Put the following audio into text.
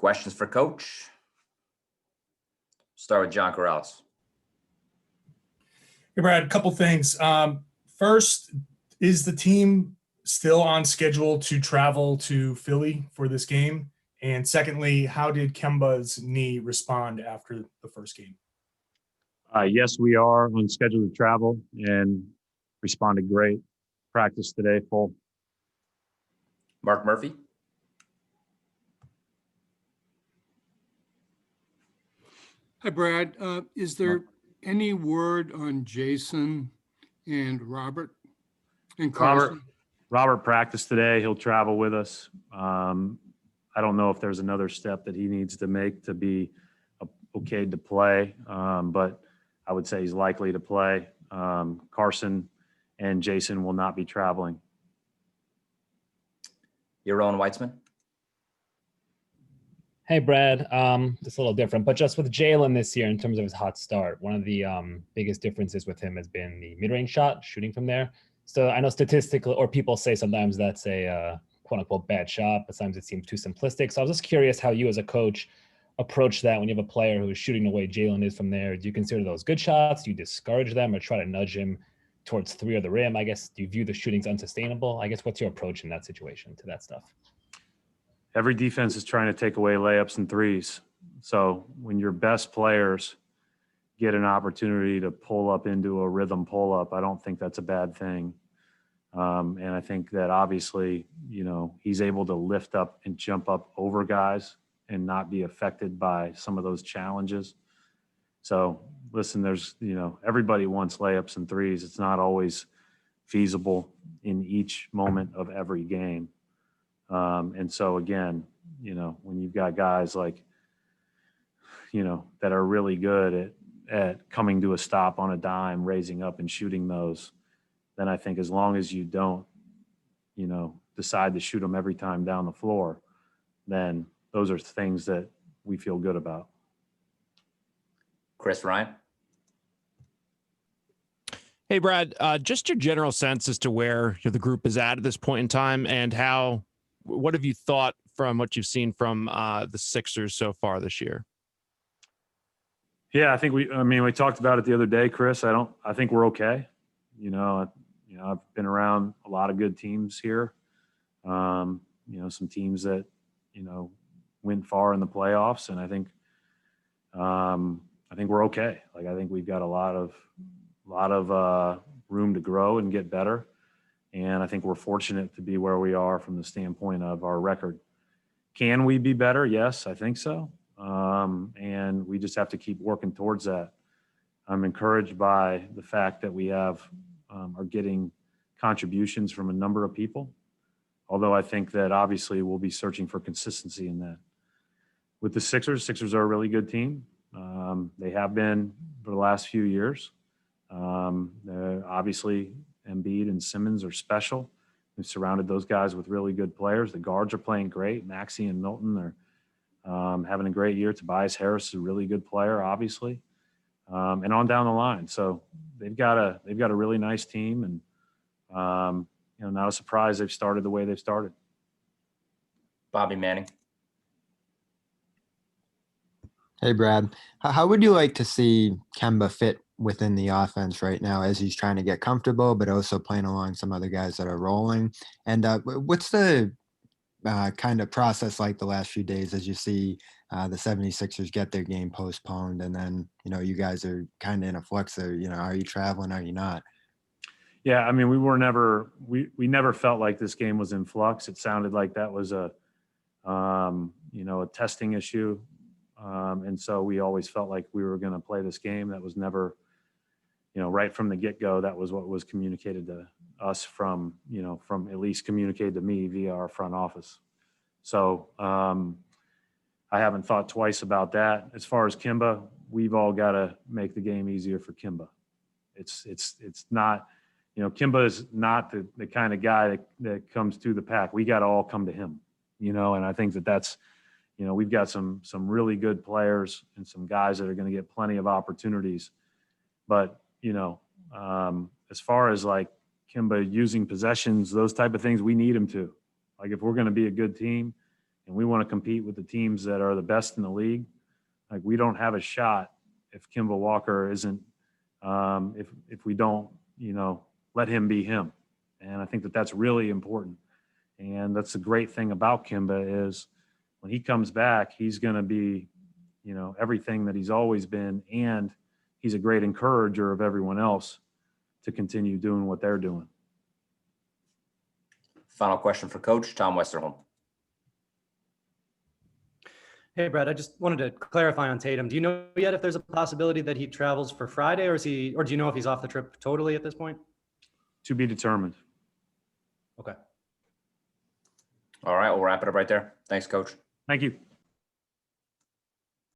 Questions for Coach? Start with John Corrales. Hey, Brad, a couple things. First, is the team still on schedule to travel to Philly for this game? And secondly, how did Kemba's knee respond after the first game? Yes, we are on schedule to travel and responded great. Practice today, full. Mark Murphy. Hi, Brad. Is there any word on Jayson and Robert and Carson? Robert practiced today. He'll travel with us. I don't know if there's another step that he needs to make to be okayed to play, but I would say he's likely to play. Carson and Jayson will not be traveling. Yaron Weitzman. Hey, Brad. Just a little different, but just with Jalen this year in terms of his hot start, one of the biggest differences with him has been the mid-range shot, shooting from there. So I know statistically, or people say sometimes that's a quote-unquote bad shot, but sometimes it seems too simplistic. So I was just curious how you as a coach approach that when you have a player who is shooting the way Jalen is from there. Do you consider those good shots? Do you discourage them or try to nudge him towards three of the rim? I guess, do you view the shootings unsustainable? I guess, what's your approach in that situation to that stuff? Every defense is trying to take away layups and threes. So when your best players get an opportunity to pull up into a rhythm pull up, I don't think that's a bad thing. And I think that obviously, he's able to lift up and jump up over guys and not be affected by some of those challenges. So listen, there's, everybody wants layups and threes. It's not always feasible in each moment of every game. And so again, when you've got guys like, that are really good at coming to a stop on a dime, raising up and shooting those, then I think as long as you don't, decide to shoot them every time down the floor, then those are things that we feel good about. Chris Ryan. Hey, Brad, just your general sense as to where the group is at this point in time, and what have you thought from what you've seen from the Sixers so far this year? Yeah, I think we talked about it the other day, Chris. I think we're okay. I've been around a lot of good teams here. Some teams that, went far in the playoffs, and I think we're okay. Like, I think we've got a lot of room to grow and get better. And I think we're fortunate to be where we are from the standpoint of our record. Can we be better? Yes, I think so. And we just have to keep working towards that. I'm encouraged by the fact that we are getting contributions from a number of people. Although I think that obviously we'll be searching for consistency in that. With the Sixers are a really good team. They have been for the last few years. Obviously, Embiid and Simmons are special. We've surrounded those guys with really good players. The guards are playing great. Maxey and Milton are having a great year. Tobias Harris is a really good player, obviously, and on down the line. So they've got a really nice team, and not a surprise they've started the way they've started. Bobby Manning. Hey, Brad. How would you like to see Kemba fit within the offense right now as he's trying to get comfortable, but also playing along some other guys that are rolling? And what's the kind of process like the last few days as you see the 76ers get their game postponed, and then, you guys are kind of in a flux there, are you traveling, are you not? Yeah, I mean, we never felt like this game was in flux. It sounded like that was a testing issue. And so we always felt like we were going to play this game. That was never, right from the get-go, that was what was communicated to us from at least communicated to me via our front office. So I haven't thought twice about that. As far as Kemba, we've all got to make the game easier for Kemba. It's not, Kemba is not the kind of guy that comes to the pack. We got to all come to him, and I think that's, we've got some really good players and some guys that are going to get plenty of opportunities. But, as far as like Kemba using possessions, those type of things, we need him to. Like, if we're going to be a good team, and we want to compete with the teams that are the best in the league, like we don't have a shot if Kemba Walker isn't, if we don't, let him be him. And I think that that's really important. And that's the great thing about Kemba is when he comes back, he's going to be, everything that he's always been. And he's a great encourager of everyone else to continue doing what they're doing. Final question for Coach Tom Westerholm. Hey, Brad, I just wanted to clarify on Tatum. Do you know yet if there's a possibility that he travels for Friday, or do you know if he's off the trip totally at this point? To be determined. Okay. All right, we'll wrap it up right there. Thanks, Coach. Thank you.